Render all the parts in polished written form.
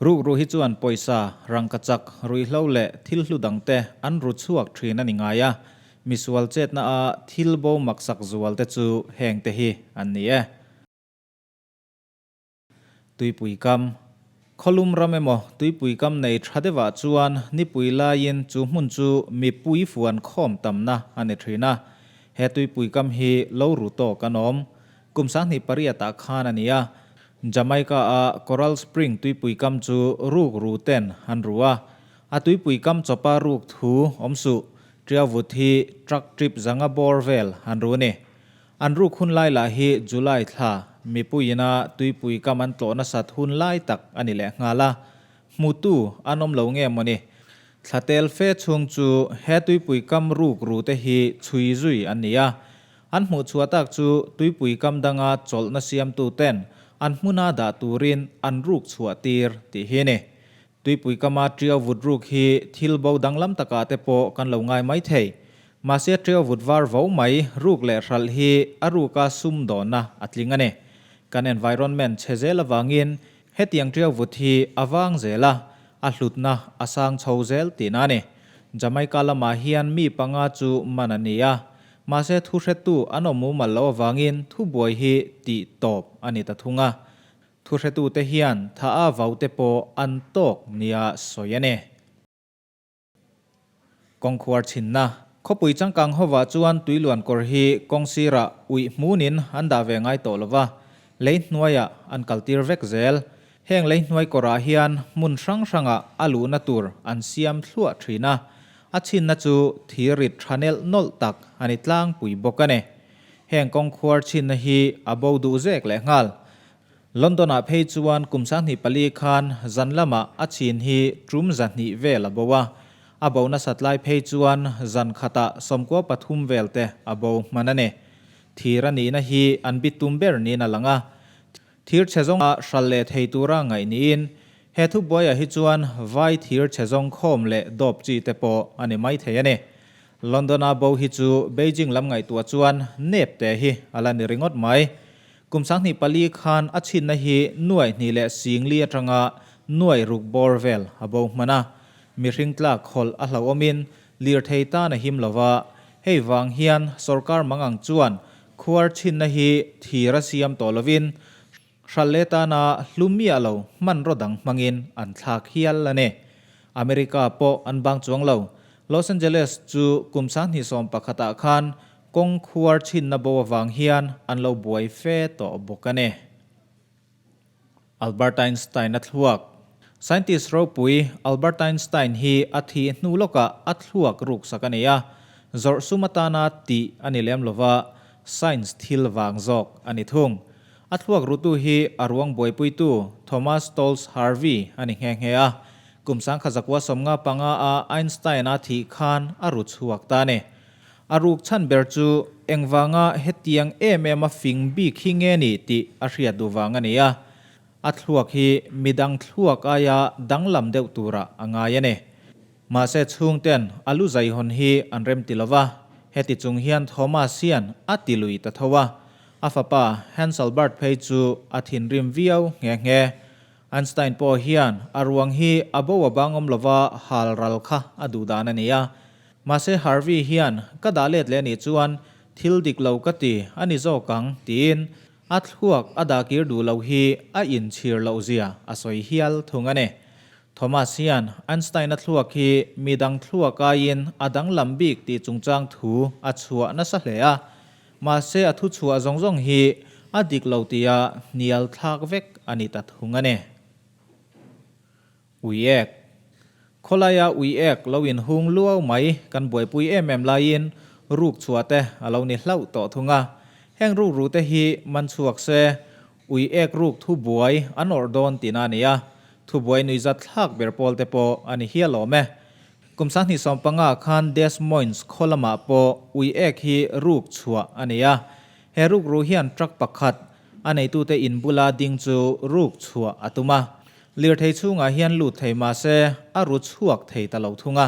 รูรูฮิจวนปอยซารังกจักรุยเล่าเละทิลลุดังเตอันรุชวกทรีนันนิงายะมิสวลเจตนาทิลโบมักสักจวลเตจูแหงเตฮีอันนี้ตุยปุยกำขลุมรำเอมตุยปุยกำในทรัดว่าจวนนิปุยลายินจูมุนจูมีปุยฟวนข้อมตำนะอันนี้ทรีนะเฮตุยปุยกำฮีเล่ารุโตกันอมกุมสังนิปริยตาขานอันนี้จาไมกาคอรัลสปริงตุยปุยกำจูรูกรูเตนฮันรัวตุยปุยกำจปารูกทูอมสุเทียวุธีทรักทริปจังบอร์เวลฮันรัวเนอันรูกคุณไลลาฮีจุไลท่ามีปุยนาตุยปุยกำมันโตนสัตหุนไลตักอันนี้แหละงาละมูตูอันอมเหลงเงี้ยมันนี่ถ้าเตลเฟชงจูเฮตุยปุยกำรูกรูเตฮีชุยจุยอันนี้อันหมูชัวตักจูตุยปุยกำดังอาจลนเสียมตูเต้นอันมุนาดาตูรินอันรูกชัวตีร์ติเฮเนตุยปุยกำมาเทียววุดรูกฮีทิลเบาดังลำตะกาเตโปกันเหลงไงไม่เทมาเสียเทียววุดวาร์วาวไม่รูกเละรัลฮีอารูกาซุมดอนนะอัตลิงเนกัน environment เชเจลวางินเฮตียงเทียววุธีอวางเจล่าอัลลุดนะอาสังชาวเจลตีนาเนจะไม่กาลมาเฮียนมีปังอาจูมันนียามาเสทุเรตุอันอมูมาลาววางินทุบวยฮีตีตบอันนี้ตัดทุงะทุเรตุเตเฮียนถ้าอาวาวเตโปอันโตกเนียสวยเนกองขวาชินนะขบุยจังกังหัวจวนตุยลวนกอร์ฮีกองซีระอุยมูนินอันดาเวงไอโตลวะเลนนวยอันคัลตีร์เวกเซลเฮงเลนนวยกอราฮิอันมุนสังสังะอาลูนัตูร์อันเซียมทลัวทรีนะอาชินนัจูทีริดชาเนลนอลตักอันนี้ตลางปุยบกันเนเฮงกองขวาชินนะฮีอาบูดูเซกเลงาลลอนดอนอาเพย์จวนกุมสังนิปลีคานจันลามะอาชินฮีทรูมจันนิเวลบัวอาบูนัสัตไลเพย์จวนจันขตาสมกัวปฐุมเวลเตอาบูมันเนทีรันีนะฮีอันบิตุมเบอร์นีนั่งทีร์เชจงชัลเลทให้ตัวร่างไงนี้เฮทุบอยฮิจวนไว้ทีร์เชจงคอมเลดอบจีเตโปอันนี้ไม่เทียนเนลอนดอนอาบูฮิจูเบจิงลำไงตัวจวนเนบเตฮิอัลนิริงอดไหมกุมสังนิปลีคานอัชินนะฮีหน่วยนี่แหละสิงเลียตรงะหน่วยรุกบอร์เวลอาบูมานะมีริงตลาคอลอัลลอมินเลียร์เทตานะฮิมลาวะให้วางเฮียนสรการมังอังจวนขวาชินนะฮีทีรัสยามตอลวินชัลเลตานาลุมีอาลาวมันรดังมังอินอันทักเฮียลละเนอเมริกาโปอันบางจวงลาวลอสแอนเจลิสจูกุมสันฮิสอมปะขตาคานกงขวาชินนะบัววางเฮียนอันลาวบวยเฟตอบุกันเนอัลเบิร์ตไอน์สไตน์นัทลวกscientist เราปุยอัลเบิร์ตไอน์สไตน์ฮีอาทินูโลกะอัทลวกรุกสักเนียจอร์สุมาตานาตีอันนี้เลี้ยมลวะ science ทิลวางจอกอันนี้ทุ่งอัทวกรุตุฮีอารวงบวยปุยตูโทมัส ตอลส์ ฮาร์วีอันนี้แหงเฮียกุมสังขจักวะสมงาปังอาไอน์สไตน์อาทิคานอารุชวกตาเนอารุกชันเบอร์จูเอ็งวางาเฮตียงมาฟิงบีคิงเงนีติอาเรียดูวางเนียอัทวกฮีมีดังทวกอายาดังลำเดวตูระอ่างายเนมาเซชุงเตนอาลุใจฮอนฮีอันเรมติลวะเฮติจุงเฮียนโทมัสเซียนอัติลุยตะทว่าอาฟาปาแฮนซัลบัร์ตเพจูอาทินริมวิวเงเงอันสไตน์ปอเฮียนอารวงฮีอาบวบังอมลวะฮัลรัลคะอดูดานเนียมาเซฮาร์วีเฮียนก็ดาเลตเลนิจวนทิลดิกเลวกติอันนิโจกังตีนอัทวกอดากิรดูเลวฮีอาอินชีร์เลวเซียอาศัยเฮียลทุงเนโทมัสเฮียนอันสไตน์นัทลวกฮีมีดังทลวกกายินอดังลำบิกตีจุงจางถูอัชัวนัสเลอะมาเสอทุชัวจงจงฮีอดิกเลวตียาเนียลทักเวกอันนี้ตัดหุงเนอุยเอกคนลายาอุยเอกเราอินหุงลัวไหมกันบวยปุยลายินรูกชัวเตะเราเนี่ยเล่าต่อทุงะแห่งรูกรู้เตฮีมันชวกเซอุยเอกรูกทุบวยอันอร์ดอนตีนานียทุบวยนุยจัดทักเบอร์ปอลเตโปอันนี้เฮียหล่อแม่กุมสังนิสอมปังอาคันเดสมอยน์ส์โคลมาโปอุยเอกฮีรูกชัวอันนี้เฮรูกรูเฮียนทรักปักขัดอันนี้ตูเตอินบุลาดิงจูรูกชัวอัตุมาเลียร์เทชุงอาเฮียนลุดเทมาเซอารุชวกเทตะเหลาทุงะ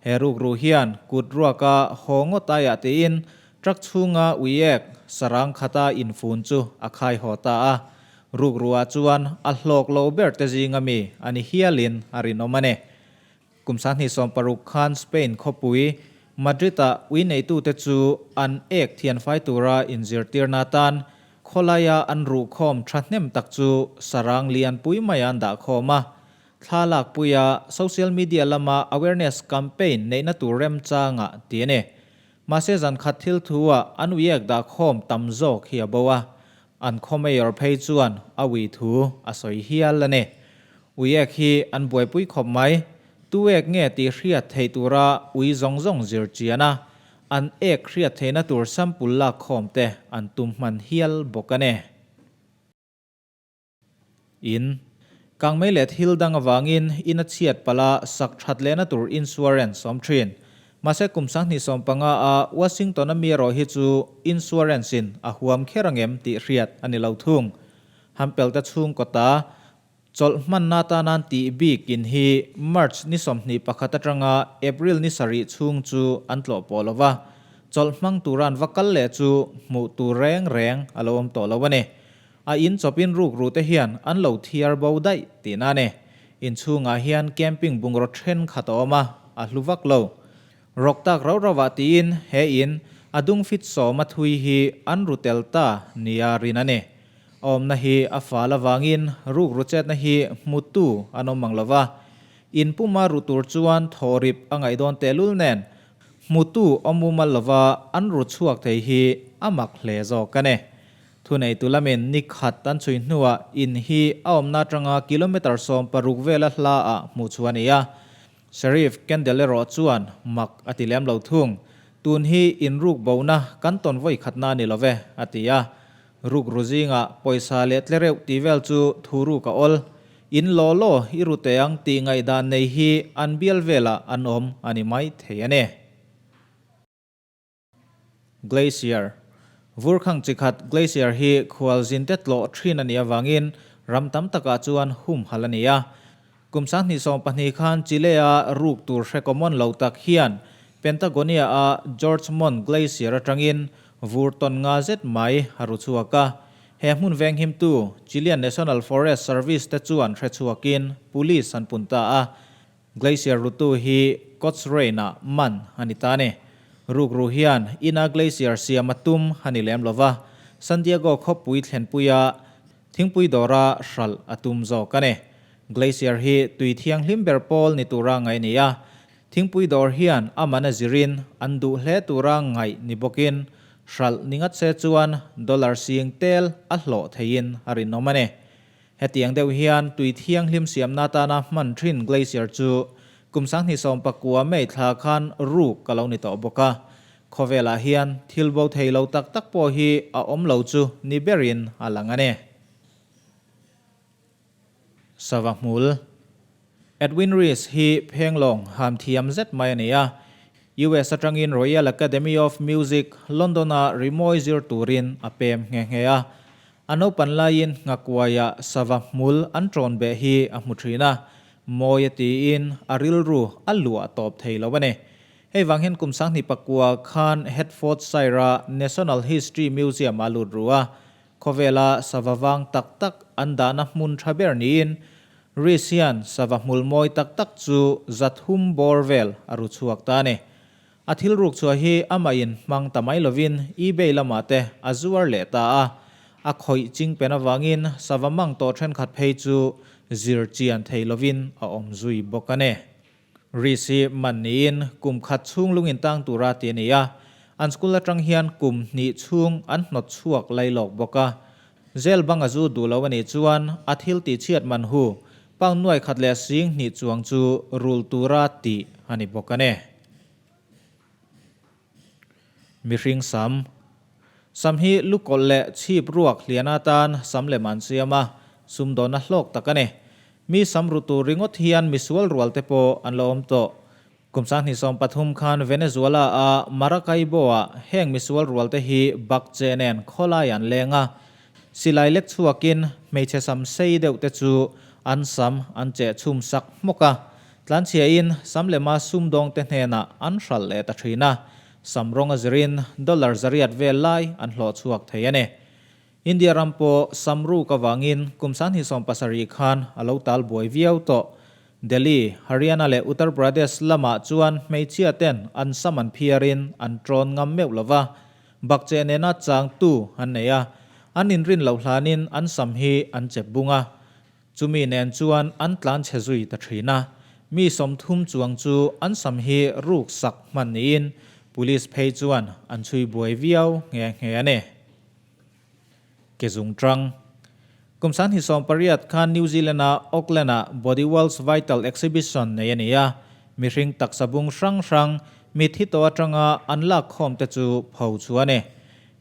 เฮรูกรูเฮียนกุดรัวกาหงตายเตอินทรักชุงอาอุยเอกสรังขตาอินฟูนจูอาคายหอตา รูกรัวจวนอัลโลกโลเบิร์ตเตจิงามีอันนี้เฮียลินอารินอมันเนกุมสันนิสอมปรุกคานสเปนขบุยมาดริดวินในตู้เตจูอันเอกเทียนไฟตูราอินซิร์ตีร์นาตันโคลายาอันรูคอมทรันเนมตักจูสรางเลียนปุยมายันดาคอมาท่าหลักปุยาโซเชียลมีเดียละมา awareness campaign ในนัตูเรมจางะตีเนมาเซจันขัดทิลทัวอันวิเอกดาคอมตัมโจกเฮียบัวอันคอมเมย์ร์เพย์จวนอวิทูอสอยเฮียละเนวิเอกฮีอันบวยปุยขบไหมตัวเอกเงตีเรียดเทตุระวิจงจิรจีนะอันเอกเรียดเทนตัวสัมปุลลักคอมเตอันตุมมันเฮียลบกันเนอินกังไม่เล็ดฮิลดังวางอินเชียดปลาสักชัดเลนตัวอินชัวเรนซ์สมทรินมาเสกุมสังนิสมปังอาวอชิงตันมีรอฮิจูอินชัวเรนซินอาหวมเครังเอ็มติเรียดอันนี้เราทุ่งฮัมเปิลตัดทุ่งกตาจลมันนาตานันตีบีกินฮีมาร์ชนิสมนีปักขัดจังอาเอพริลนิสริทุ่งจูอันตโลปอลวะจลมังตุรันวักกัลเลจูมูตูแรงอารมณ์ตอลวะเนอินจบินรูกรูเตเฮียนอันเหล่าเทียร์บาวได้ตีนาเนอินชูงาเฮียนแคมปิ้งบุงรถเทรนขัดออกมาลุวักเลวรกตักเราระวาตีนเฮอินดุงฟิตโซมาทุยฮีอันรูเตลตานิยารินาเนอมนะฮีอาฟาลาวางินรูกรูเจตนะฮีมุตูอันอมมังลาวาอินปุมารูตูร์จวนทอริบอังไอดอนเตลุลเนนมุตูอมุมัลลาวาอันรูชวกเทฮีอามักเลโซกันเนทุนไอตุลาเมนนิขัดตันชุยนัวอินฮีอมนาตรังกิโลเมตรสองปรุกเวลลามุชวนียาเชรีฟเคนเดลรอจวนมักอติเลมเหล่าทุ่งตุนฮีอินรูกเบานะกันตอนไว้ขัดนานิลเวอติยารูกรูจิงะปอยซาเลตเลเรวตีเวลจูทูรูกอลอินโลโลอิรุเตยังตีไงดานในฮีอันเบียลเวลาอันอมอันนี้ไม่เทียนเน Glacierวูร์ขังจิขัด Glacierฮีควอลจินเตตโลทรีนันยาวางินรำตั้มตะกาจวนหุ่มฮัลนียากุมสังนิสอมปนิคันจิเลอารูกตูร์เรคอมอนเหล่าตักเฮียนเป็นตะกอนียาจอร์จมอน Glacier จังอินวูร์ตอนงาเจ็ดไม้ฮารุชัวกะเฮมุนแวงหิมตูจิเลียน National Forest Service เตจวนเทรชัวกินปุลิสันปุนตาGlacier รูตูฮีกอตส์เรน่ามันฮันิตาเนรูกรูเฮียนอินา Glacier เสียมาตุมฮันิเลมลวะซันดิเอโกขบปุยเทนปุยาทิ้งปุยดอราชัลอตุมโจกันเนGlacier ฮีตุยเทียงลิมเบอร์ปอลนิตุรังไงเนียทิ้งปุยดอร์เฮียนอามันจิรินอันดูเลตุรังไงนิบกินชัลนิงัดเซจวนดอลลาร์เสียงเตลอัลโลเทียนอารินโนมันเนเฮตียงเดวเฮียนตุยเทียงลิมเสียมนาตานามันทริน Glacier จูกุมสังนิสอมปะกัวไม่ทาคันรูกกะลานิตอบกะขเวลาเฮียนทิลโบเทลาตักปอฮีอาอมเหลาจูนิเบรินอาลังเนสวะมูลเอ็ดวินรีสฮีเพลงลงหามเทียมเจ็ดไมเนียU.S. จังอิน Royal Academy of Music ลอนดอนริมอยซิร์ตูรินอเปมเงยอันอปันลายินงักวายาสวะมูลอันตรอนเบฮีอมุทรีนาโมยตีอินอาริลรูอัลลัวตอบเทลวันเนให้วังเห็นกุมสังนิปกัวคานเฮดฟอร์ดไซรา National History Museum อาลูรัวขเวลาสวะวังตักอันดานะมุนทราเบอร์นีนริเซียนสวะมูลมอยตักจูจัดหุมบอร์เวลอารุชวกตาเนอาทิลรุกชัวฮีอามายินมังตาไมลวินอีเบลมาเตอาจูอาร์เลตาอาคอยจิงเป็นวังอินสวะมังโตเทรนขัดเพยจูซิร์จีอันเทลวินอาอมจุยบกันเนริซีมันนีนกุมขัดชุงลุงอินตังตุราเตียนียอันสกุลจังเฮียนกุมนิชุงอันนดชวกไลหลอกบกะเจลบังอาจูดูลวันนิจวนอาทิลติเชียดมันหูปังหน่วยขัดเลสิงนิจวงจูรูลตุราติฮันิบกันเนมิริงซัมฮีลูกกอลเลชีบรวกเลียนาตานซัมเลมันเซียมาซุมโดนโลกตะกันเนมีซัมรุตูริงอทเฮียนมิสวลรัวลเตโปอันลอมโตกุมสังนิสอมปฐุมคานเวเนซุเอลามาราไกโบะแห่งมิสวลรัวลเตฮีบักเจเนนโคลายันเลงะสิไลเล็กชัวกินไม่ใช่ซัมเซเดวเตจูอันซัมอันเจชุมสักมกะหลังเชียอินซัมเลมาซุมดงเตเนนะอันชัลเลตทรีนาซัมรองอจรินดอลลาร์จริยัดเวลไลอันหลอดชัวกเทียนเน India rampo samru kawangin kumsan hi som pasari khan alo tal boi viau to Delhi Haryana le Uttar Pradesh lama chuan meichia ten an saman phiarin an tron ngam meu lova bakche nena chang tu an neya anin rin lo hlanin an sam hi an chep bunga chumi nen chuan an tlan chhezui ta thina mi som thum chuang chu an sam hi ruk sak man niin police phei chuan an chui boi viau nge ane kezung trang kumsan hi som pariat khan New Zealand Auckland Body Worlds Vital Exhibition neya mi ring tak sabung rang mi thi to atanga anlak khom te chu phau chuane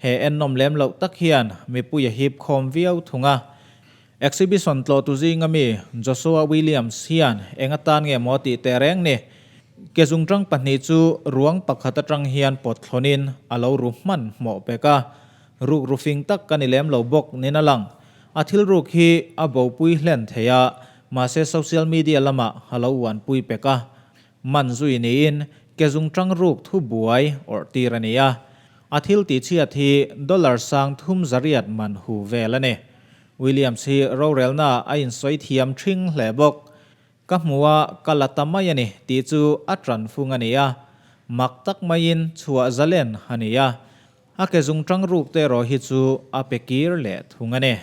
he en nom lem lo tak hian mi pu ya hip khom viau thunga exhibition tlo tu jing ami Joshua Williams hian engatan nge moti tereng ne kezung trang panni chu ruang pakhata tang hian pot thlonin alo ru man mo peka ruk rufing tak kanilem lo bok ninalang athil ruk hi abo pui hlen theya mase social media lama halo wan pui peka manzui niin kezung tang ruk thu buai or tirania athil ti chia thi dollar sang thum zariat man hu velane Williams hi rorelna a in soi thiam thing hlebok ka muwa kalatamaya ti chu atran fungania maktak main chua zalen hania a kezung tang ruk te ro hi chu a pekir le thungane